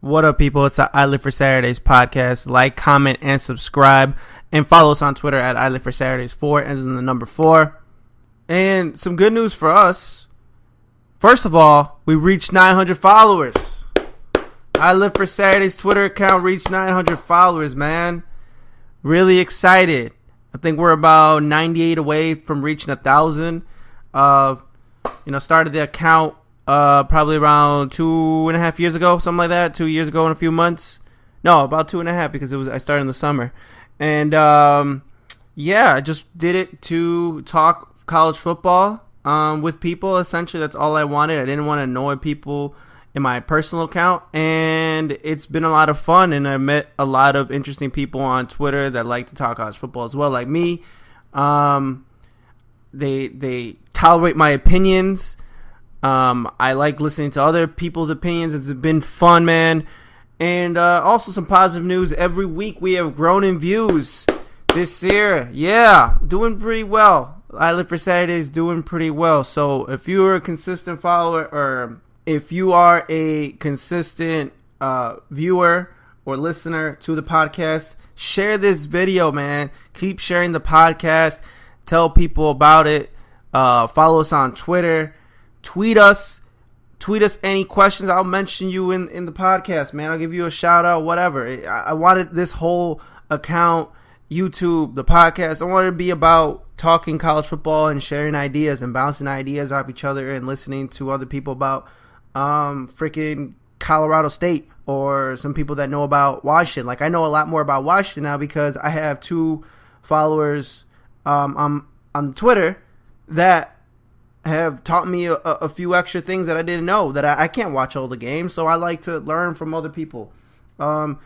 What up, people? It's the Ilive4saturdays podcast. Like, comment, and subscribe. And follow us on Twitter at Ilive4saturdays. 4 ends in the number 4. And some good news for us. First of all, we reached 900 followers. Ilive4saturdays Twitter account reached 900 followers, man. Really excited. I think we're about 98 away from reaching 1,000. Started the account probably around 2.5 years ago, something like that. 2 years ago in a few months. No, about 2.5 because I started in the summer. And I just did it to talk college football with people. Essentially, that's all I wanted. I didn't want to annoy people in my personal account, and it's been a lot of fun. And I met a lot of interesting people on Twitter that like to talk college football as well, like me. They tolerate my opinions. I like listening to other people's opinions. It's been fun, man. And also some positive news. Every week we have grown in views this year. Yeah, doing pretty well. Ilive4saturdays doing pretty well. So if you are a consistent follower, or if you are a consistent viewer or listener to the podcast, share this video, man. Keep sharing the podcast. Tell people about it. Follow us on Twitter. Tweet us any questions. I'll mention you in the podcast, man. I'll give you a shout out, whatever. I wanted this whole account, YouTube, the podcast, I wanted to be about talking college football and sharing ideas and bouncing ideas off each other and listening to other people about freaking Colorado State, or some people that know about Washington. Like, I know a lot more about Washington now because I have 2 followers on Twitter that have taught me a few extra things that I didn't know, that I can't watch all the games, so I like to learn from other people. So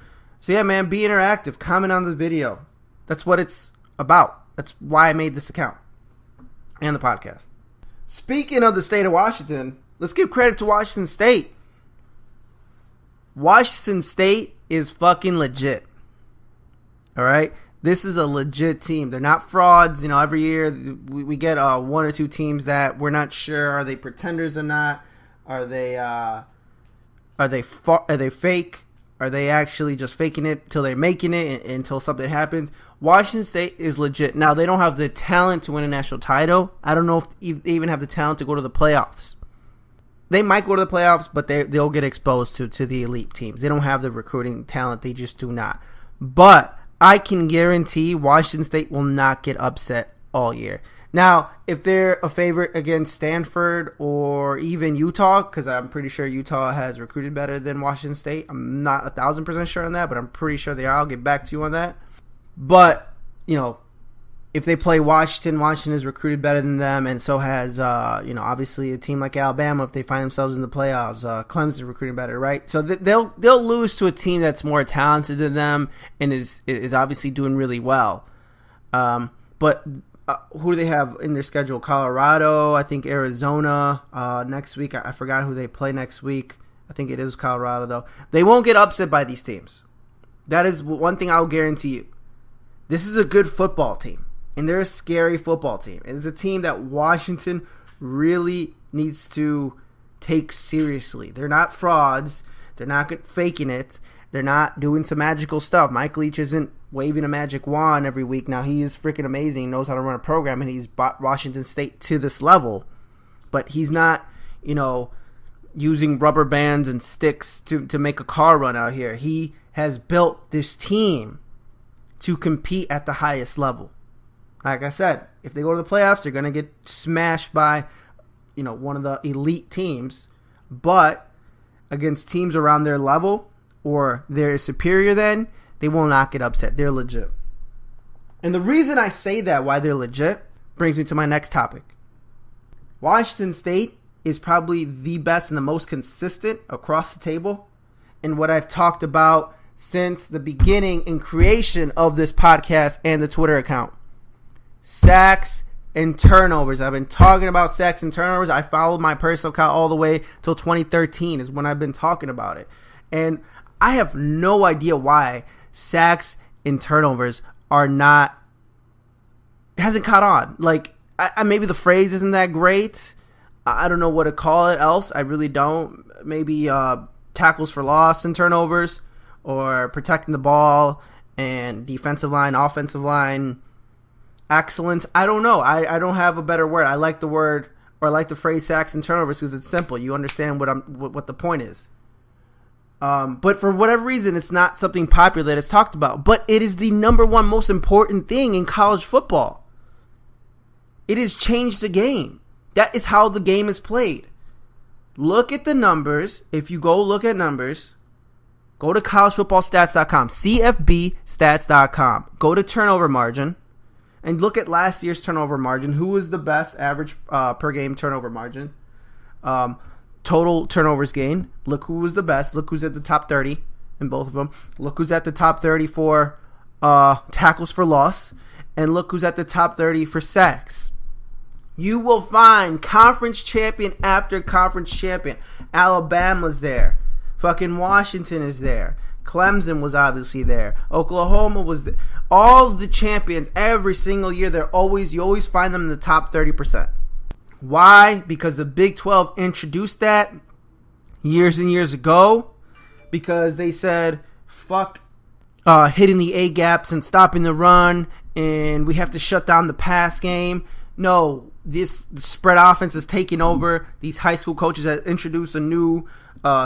yeah, man, be interactive. Comment on the video. That's what it's about. That's why I made this account and the podcast. Speaking of the state of Washington, let's give credit to Washington State. Washington State is fucking legit. All right? This is a legit team. They're not frauds. Every year we get 1 or 2 teams that we're not sure, are they pretenders or not? Are they fake? Are they actually just faking it till they're making it until something happens? Washington State is legit. Now, they don't have the talent to win a national title. I don't know if they even have the talent to go to the playoffs. They might go to the playoffs, but they'll get exposed to the elite teams. They don't have the recruiting talent. They just do not. But I can guarantee Washington State will not get upset all year. Now, if they're a favorite against Stanford or even Utah, because I'm pretty sure Utah has recruited better than Washington State. I'm not 1,000% sure on that, but I'm pretty sure they are. I'll get back to you on that. But, if they play Washington is recruited better than them, and so has, obviously a team like Alabama if they find themselves in the playoffs. Clemson recruiting better, right? So they'll lose to a team that's more talented than them and is obviously doing really well. But who do they have in their schedule? Colorado, I think Arizona next week. I forgot who they play next week. I think it is Colorado, though. They won't get upset by these teams. That is one thing I'll guarantee you. This is a good football team. And they're a scary football team. And it's a team that Washington really needs to take seriously. They're not frauds. They're not faking it. They're not doing some magical stuff. Mike Leach isn't waving a magic wand every week. Now, he is freaking amazing. Knows how to run a program. And he's brought Washington State to this level. But he's not, using rubber bands and sticks to make a car run out here. He has built this team to compete at the highest level. Like I said, if they go to the playoffs, they're going to get smashed by, one of the elite teams. But against teams around their level or they're superior than, they will not get upset. They're legit. And the reason I say that, why they're legit, brings me to my next topic. Washington State is probably the best and the most consistent across the table in what I've talked about since the beginning and creation of this podcast and the Twitter account. Sacks and turnovers. I've been talking about sacks and turnovers. I followed my personal account all the way till 2013 is when I've been talking about it. And I have no idea why sacks and turnovers are not, it hasn't caught on. Like, maybe the phrase isn't that great. I don't know what to call it else. I really don't. Maybe tackles for loss and turnovers, or protecting the ball and defensive line, offensive line excellence. I don't know. I don't have a better word. I like the word, or I like the phrase sacks and turnovers because it's simple. You understand what the point is. But for whatever reason, it's not something popular that is talked about. But it is the number one most important thing in college football. It has changed the game. That is how the game is played. Look at the numbers. If you go look at numbers, go to collegefootballstats.com, CFBstats.com. Go to turnover margin and look at last year's turnover margin. Who was the best average per game turnover margin? Total turnovers gained. Look who was the best. Look who's at the top 30 in both of them. Look who's at the top 30 for tackles for loss. And look who's at the top 30 for sacks. You will find conference champion after conference champion. Alabama's there. Fucking Washington is there. Clemson was obviously there. Oklahoma was there. All the champions every single year, you always find them in the top 30%. Why? Because the Big 12 introduced that years and years ago. Because they said, fuck hitting the A-gaps and stopping the run, and we have to shut down the pass game. No, the spread offense is taking over. These high school coaches have introduced a new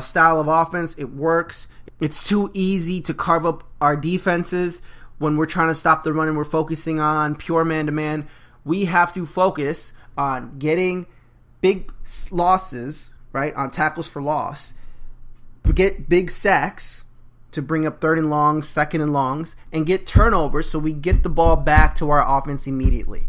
style of offense. It works. It's too easy to carve up our defenses when we're trying to stop the run and we're focusing on pure man-to-man. We have to focus on getting big losses, right, on tackles for loss. Get big sacks to bring up third and longs, second and longs, and get turnovers so we get the ball back to our offense immediately.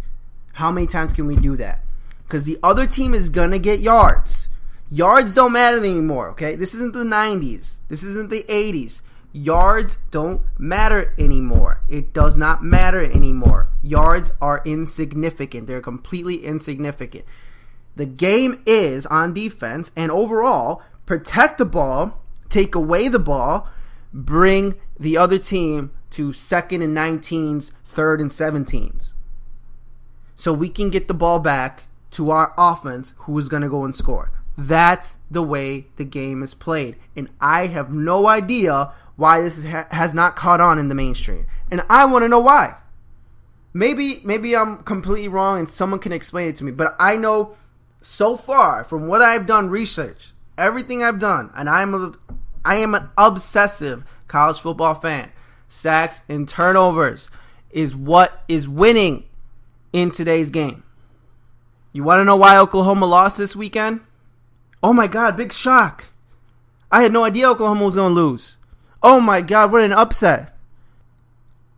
How many times can we do that? Because the other team is going to get yards. Yards don't matter anymore, okay? This isn't the 90s. This isn't the 80s. Yards don't matter anymore. It does not matter anymore. Yards are insignificant. They're completely insignificant. The game is on defense and overall, protect the ball, take away the ball, bring the other team to 2nd and 19s, 3rd and 17s. So we can get the ball back to our offense, who is going to go and score. That's the way the game is played. And I have no idea why this has not caught on in the mainstream. And I want to know why. Maybe I'm completely wrong and someone can explain it to me. But I know so far from what I've done research, everything I've done, and I am an obsessive college football fan. Sacks and turnovers is what is winning in today's game. You want to know why Oklahoma lost this weekend? Oh my God, big shock. I had no idea Oklahoma was going to lose. Oh my God, what an upset.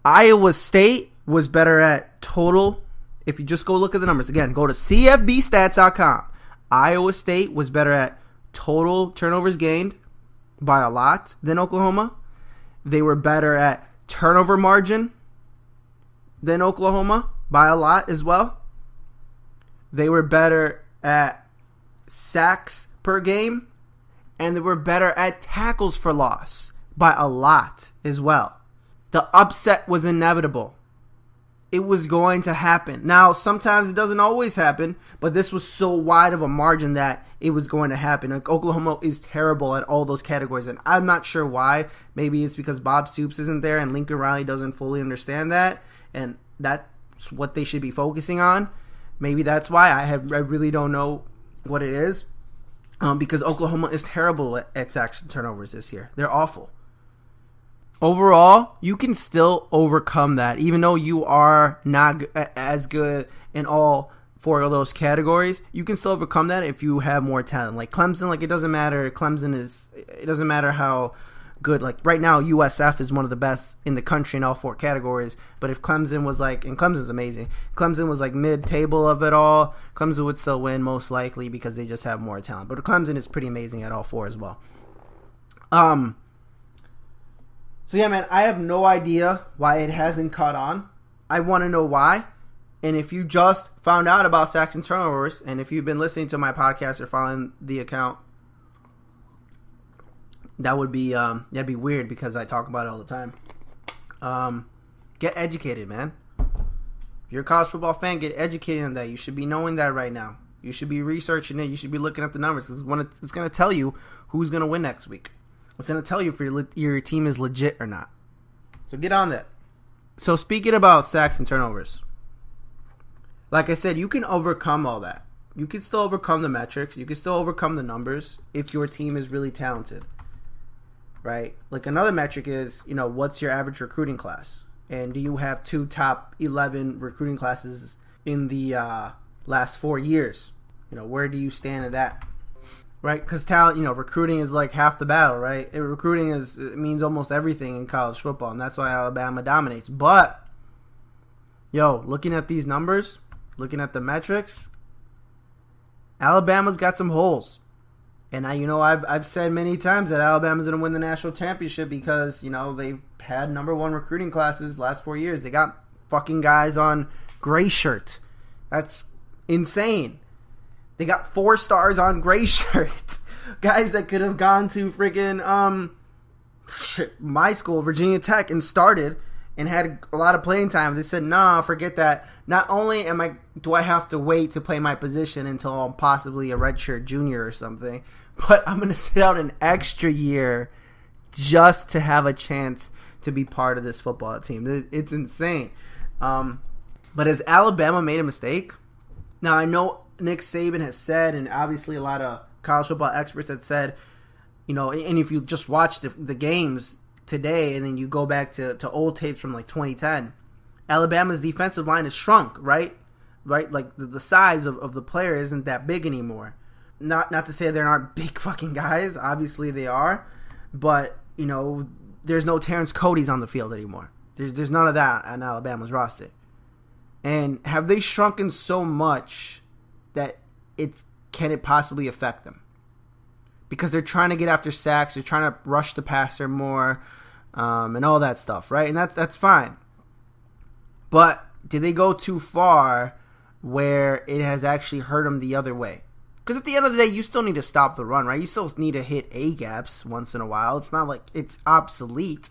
Iowa State was better at total. If you just go look at the numbers. Again, go to CFBstats.com. Iowa State was better at total turnovers gained by a lot than Oklahoma. They were better at turnover margin than Oklahoma by a lot as well. They were better at sacks per game, and they were better at tackles for loss by a lot as well. The upset was inevitable. It was going to happen. Now, sometimes it doesn't always happen, but this was so wide of a margin that it was going to happen. Like, Oklahoma is terrible at all those categories, and I'm not sure why. Maybe it's because Bob Stoops isn't there and Lincoln Riley doesn't fully understand that, and that's what they should be focusing on. Maybe that's why. I really don't know what it is, because Oklahoma is terrible at sacks and turnovers this year. They're awful. Overall, you can still overcome that, even though you are not as good in all four of those categories. You can still overcome that if you have more talent. Like Clemson, it doesn't matter. It doesn't matter how good. Like right now, USF is one of the best in the country in all four categories. But if Clemson was and Clemson's amazing. Clemson was mid-table of it all. Clemson would still win most likely because they just have more talent. But Clemson is pretty amazing at all four as well. So yeah, man, I have no idea why it hasn't caught on. I want to know why. And if you just found out about sacks and turnovers, and if you've been listening to my podcast or following the account, that would be that'd be weird because I talk about it all the time. Get educated, man. If you're a college football fan, get educated on that. You should be knowing that right now. You should be researching it. You should be looking at the numbers. It's going to tell you who's going to win next week. It's going to tell you if your team is legit or not. So get on that. So speaking about sacks and turnovers, like I said, you can overcome all that. You can still overcome the metrics. You can still overcome the numbers if your team is really talented, right? Like another metric is, what's your average recruiting class? And do you have 2 top 11 recruiting classes in the last 4 years? Where do you stand at that? Right? Because talent, recruiting is like half the battle, right? Recruiting it means almost everything in college football, and that's why Alabama dominates. But, looking at these numbers, looking at the metrics, Alabama's got some holes. And I've said many times that Alabama's going to win the national championship because, they've had number 1 recruiting classes last 4 years. They got fucking guys on gray shirt. That's insane. They got 4 stars on gray shirt. Guys that could have gone to freaking my school, Virginia Tech, and started and had a lot of playing time. They said, nah, forget that. Not only do I have to wait to play my position until I'm possibly a redshirt junior or something, but I'm going to sit out an extra year just to have a chance to be part of this football team. It's insane. But has Alabama made a mistake? Now, I know Nick Saban has said, and obviously a lot of college football experts have said, and if you just watch the games today and then you go back to old tapes from like 2010, Alabama's defensive line has shrunk, right? Like the size of the player isn't that big anymore. Not to say there aren't big fucking guys. Obviously they are. But, there's no Terrence Cody's on the field anymore. There's none of that on Alabama's roster. And have they shrunken so much that can it possibly affect them? Because they're trying to get after sacks. They're trying to rush the passer more and all that stuff, right? And that's fine. But did they go too far where it has actually hurt them the other way? Because at the end of the day, you still need to stop the run, right? You still need to hit A-gaps once in a while. It's not like it's obsolete.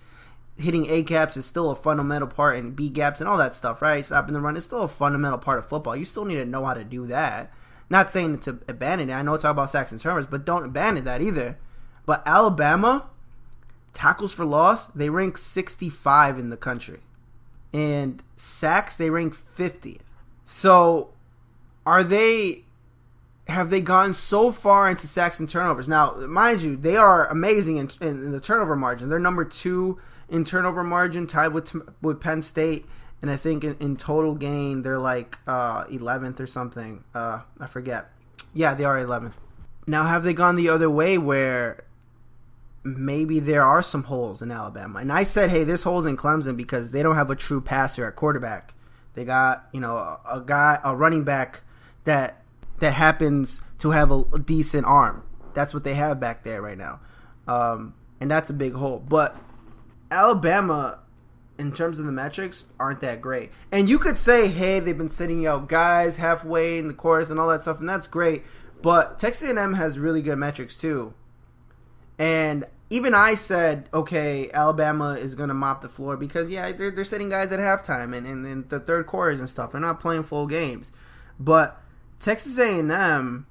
Hitting A-gaps is still a fundamental part, and B-gaps and all that stuff, right? Stopping the run is still a fundamental part of football. You still need to know how to do that. Not saying to abandon it. I know it's all about sacks and turnovers, but don't abandon that either. But Alabama, tackles for loss, they rank 65 in the country. And sacks, they rank 50th. So, have they gone so far into sacks and turnovers? Now, mind you, they are amazing in the turnover margin. They're number 2 in turnover margin, tied with Penn State. And I think in total gain, they're like 11th or something. I forget. Yeah, they are 11th. Now, have they gone the other way where maybe there are some holes in Alabama? And I said, hey, there's holes in Clemson because they don't have a true passer at quarterback. They got, a running back that happens to have a decent arm. That's what they have back there right now. And that's a big hole. But Alabama, in terms of the metrics, aren't that great. And you could say, hey, they've been sitting out guys halfway in the course and all that stuff, and that's great. But Texas A&M has really good metrics too. And even I said, okay, Alabama is going to mop the floor because, yeah, they're sitting guys at halftime and in the third quarters and stuff. They're not playing full games. But Texas A&M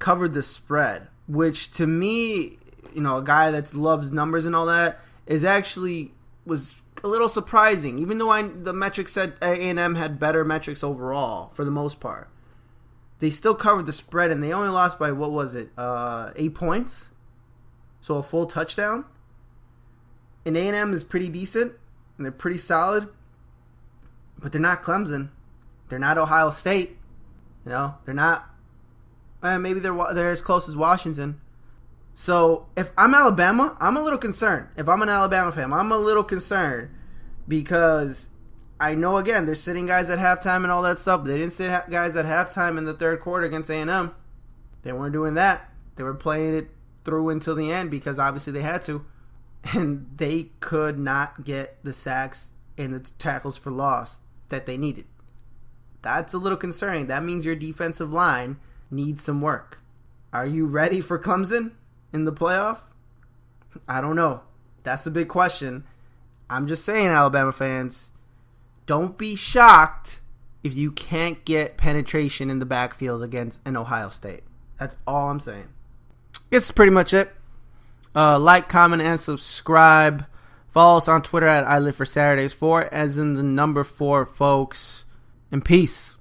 covered the spread, which to me, a guy that loves numbers and all that, was a little surprising. Even though the metrics said A&M had better metrics overall for the most part, they still covered the spread, and they only lost by, 8 points? So a full touchdown. And A&M is pretty decent, and they're pretty solid, but they're not Clemson. They're not Ohio State. They're not. Maybe they're as close as Washington. So if I'm Alabama, I'm a little concerned. If I'm an Alabama fan, I'm a little concerned because I know, again, they're sitting guys at halftime and all that stuff. They didn't sit guys at halftime in the third quarter against A&M. They weren't doing that. They were playing it through until the end because obviously they had to. And they could not get the sacks and the tackles for loss that they needed. That's a little concerning. That means your defensive line needs some work. Are you ready for Clemson in the playoff? I don't know. That's a big question. I'm just saying, Alabama fans, don't be shocked if you can't get penetration in the backfield against an Ohio State. That's all I'm saying. This is pretty much it. Like, comment, and subscribe. Follow us on Twitter at Ilive4saturdays 4, as in the number 4, folks. And peace.